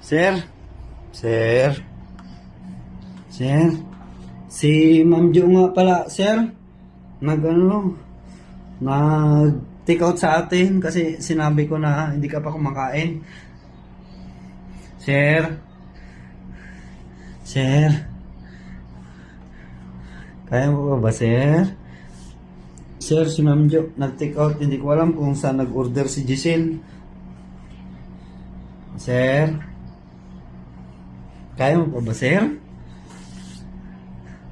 Sir? Sir? Sir? Si Ma'am Jo nga pala, sir. Nag-take out sa atin kasi sinabi ko na hindi ka pa kumakain. Sir? Sir? Kaya mo ba, sir? Sir, si Ma'am Jo nag-take out. Hindi ko alam kung saan nag-order si Giselle. Sir? Kaya mo pa ba, sir?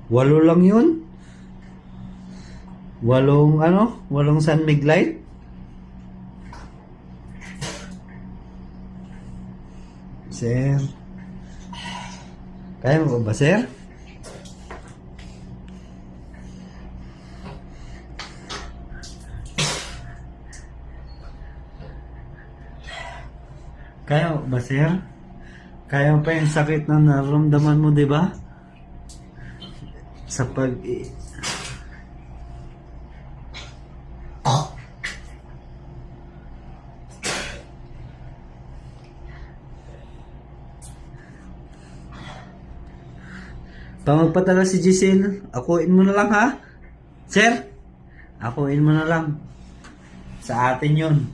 8 lang yun. 8 San Mig Light. Sir? Kaya mo pa ba, sir? Kaya mo ba, sir? Kaya mo pa yung sakit na nararamdaman mo, di ba? Sa pag... Pag magpadala si Giselle, akuin mo na lang, ha? Sir? Akuin mo na lang. Sa atin yun.